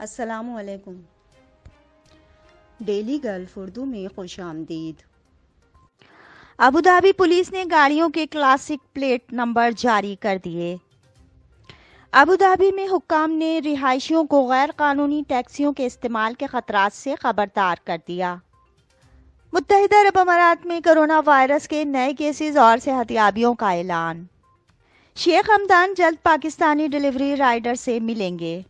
السلام علیکم۔ Daily golf Urdu میں خوش آمدید۔ ابوظہبی پولیس نے گاڑیوں کے کلاسک پلیٹ نمبر جاری کر دیے۔ ابوظہبی میں حکام نے رہائشیوں کو غیر قانونی ٹیکسیوں کے استعمال کے خطرات سے خبردار کر دیا۔ متحدہ عرب امارات میں کرونا وائرس کے نئے کیسز اور صحتیابیوں کا اعلان۔ شیخ حمدان جلد پاکستانی ڈیلیوری رائڈر سے ملیں گے۔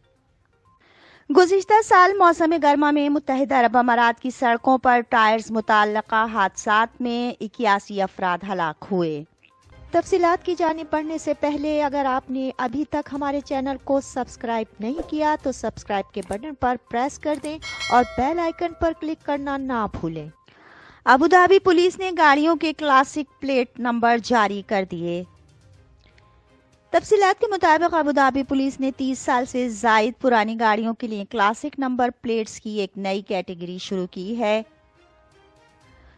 گزشتہ سال موسم گرما میں متحدہ عرب امارات کی سڑکوں پر ٹائرز متعلقہ حادثات میں 81 افراد ہلاک ہوئے۔ تفصیلات کی جانب بڑھنے سے پہلے اگر آپ نے ابھی تک ہمارے چینل کو سبسکرائب نہیں کیا تو سبسکرائب کے بٹن پر پریس کر دیں اور بیل آئیکن پر کلک کرنا نہ بھولیں۔ ابوظہبی پولیس نے گاڑیوں کے کلاسک پلیٹ نمبر جاری کر دیے۔ تفصیلات کے مطابق ابوظہبی پولیس نے 30 سال سے زائد پرانی گاڑیوں کے لیے کلاسک نمبر پلیٹس کی ایک نئی کیٹیگری شروع کی ہے۔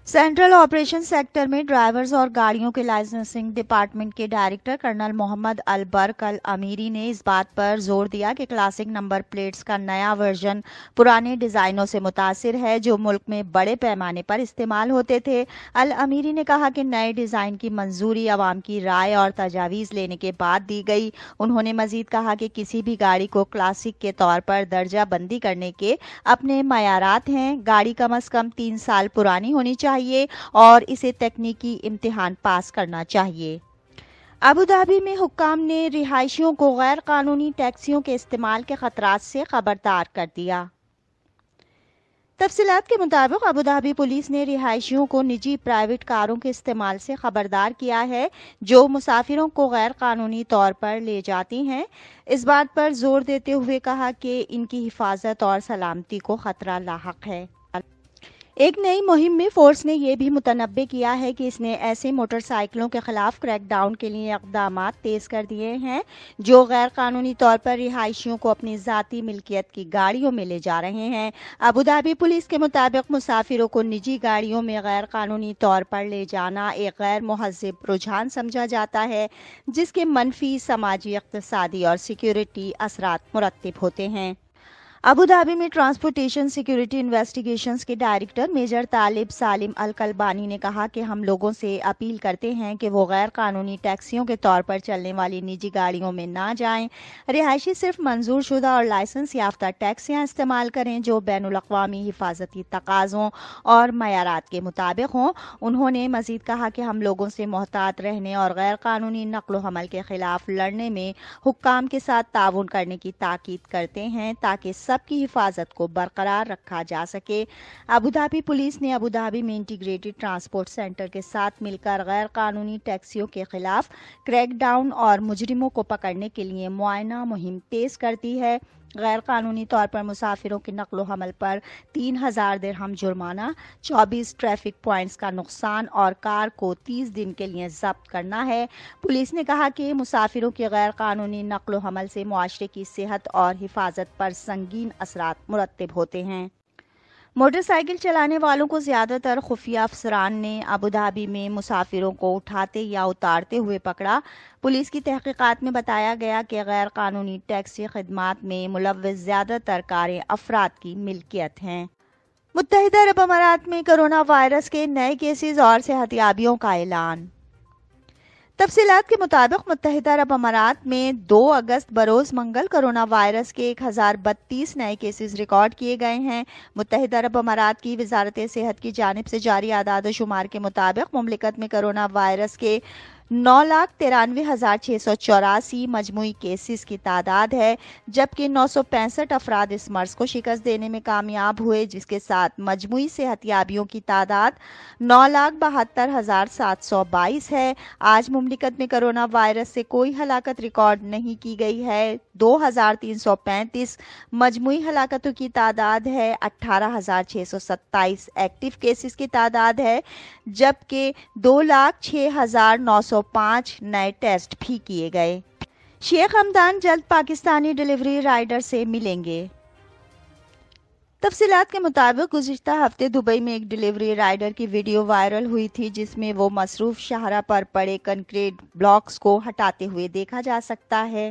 سینٹرل آپریشن سیکٹر میں ڈرائیورز اور گاڑیوں کے لائسنسنگ ڈپارٹمنٹ کے ڈائریکٹر کرنل محمد البرک الامیری نے اس بات پر زور دیا کہ کلاسک نمبر پلیٹس کا نیا ورژن پرانے ڈیزائنوں سے متاثر ہے جو ملک میں بڑے پیمانے پر استعمال ہوتے تھے۔ الامیری نے کہا کہ نئے ڈیزائن کی منظوری عوام کی رائے اور تجاویز لینے کے بعد دی گئی۔ انہوں نے مزید کہا کہ کسی بھی گاڑی کو کلاسک کے طور پر درجہ بندی کرنے کے اپنے معیارات ہیں۔ گاڑی کم از کم 3 سال پرانی ہونی چاہیے اور اسے تکنیکی امتحان پاس کرنا چاہیے۔ ابوظہبی میں حکام نے رہائشیوں کو غیر قانونی ٹیکسیوں کے استعمال کے خطرات سے خبردار کر دیا۔ تفصیلات کے مطابق ابوظہبی پولیس نے رہائشیوں کو نجی پرائیویٹ کاروں کے استعمال سے خبردار کیا ہے جو مسافروں کو غیر قانونی طور پر لے جاتی ہیں۔ اس بات پر زور دیتے ہوئے کہا کہ ان کی حفاظت اور سلامتی کو خطرہ لاحق ہے۔ ایک نئی مہم میں فورس نے یہ بھی متنبع کیا ہے کہ اس نے ایسے موٹر سائیکلوں کے خلاف کریک ڈاؤن کے لیے اقدامات تیز کر دیے ہیں جو غیر قانونی طور پر رہائشیوں کو اپنی ذاتی ملکیت کی گاڑیوں میں لے جا رہے ہیں۔ ابوظہبی پولیس کے مطابق مسافروں کو نجی گاڑیوں میں غیر قانونی طور پر لے جانا ایک غیر مہذب رجحان سمجھا جاتا ہے جس کے منفی سماجی، اقتصادی اور سیکیورٹی اثرات مرتب ہوتے ہیں۔ ابوظہبی میں ٹرانسپورٹیشن سیکیورٹی انویسٹیگیشنز کے ڈائریکٹر میجر طالب سالم الکلبانی نے کہا کہ ہم لوگوں سے اپیل کرتے ہیں کہ وہ غیر قانونی ٹیکسیوں کے طور پر چلنے والی نجی گاڑیوں میں نہ جائیں۔ رہائشی صرف منظور شدہ اور لائسنس یافتہ ٹیکسیاں استعمال کریں جو بین الاقوامی حفاظتی تقاضوں اور معیارات کے مطابق ہوں۔ انہوں نے مزید کہا کہ ہم لوگوں سے محتاط رہنے اور غیر قانونی نقل و حمل کے خلاف لڑنے میں حکام کے ساتھ تعاون کرنے کی تاکید کرتے ہیں تاکہ سب کی حفاظت کو برقرار رکھا جا سکے۔ ابوظہبی پولیس نے ابوظہبی میں انٹیگریٹڈ ٹرانسپورٹ سینٹر کے ساتھ مل کر غیر قانونی ٹیکسیوں کے خلاف کریک ڈاؤن اور مجرموں کو پکڑنے کے لیے معائنہ مہم تیز کر دی ہے۔ غیر قانونی طور پر مسافروں کی نقل و حمل پر 3000 درہم جرمانہ، 24 ٹریفک پوائنٹس کا نقصان اور کار کو 30 دن کے لیے ضبط کرنا ہے۔ پولیس نے کہا کہ مسافروں کی غیر قانونی نقل و حمل سے معاشرے کی صحت اور حفاظت پر سنگین اثرات مرتب ہوتے ہیں۔ موٹر سائیکل چلانے والوں کو زیادہ تر خفیہ افسران نے ابوظہبی میں مسافروں کو اٹھاتے یا اتارتے ہوئے پکڑا۔ پولیس کی تحقیقات میں بتایا گیا کہ غیر قانونی ٹیکسی خدمات میں ملوث زیادہ تر کاریں افراد کی ملکیت ہیں۔ متحدہ عرب امارات میں کرونا وائرس کے نئے کیسز اور صحتیابیوں کا اعلان۔ تفصیلات کے مطابق متحدہ عرب امارات میں 2 اگست بروز منگل کرونا وائرس کے 1032 نئے کیسز ریکارڈ کیے گئے ہیں۔ متحدہ عرب امارات کی وزارت صحت کی جانب سے جاری اعداد و شمار کے مطابق مملکت میں کرونا وائرس کے 9,93,684 مجموعی کیسز کی تعداد ہے جبکہ 965 افراد اس مرض کو شکست دینے میں کامیاب ہوئے جس کے ساتھ مجموعی صحتیابیوں کی تعداد 9,72,722 ہے۔ آج مملکت میں کرونا وائرس سے کوئی ہلاکت ریکارڈ نہیں کی گئی ہے۔ 2,335 مجموعی ہلاکتوں کی تعداد ہے۔ 18,627 ایکٹیو کیسز کی تعداد ہے جبکہ 2,06,905 نئے ٹیسٹ بھی کیے گئے۔ شیخ حمدان جلد پاکستانی ڈیلیوری رائڈر سے ملیں گے۔ تفصیلات کے مطابق گزشتہ ہفتے دبئی میں ایک ڈیلیوری رائڈر کی ویڈیو وائرل ہوئی تھی جس میں وہ مصروف شاہراہ پر پڑے کنکریٹ بلاکس کو ہٹاتے ہوئے دیکھا جا سکتا ہے۔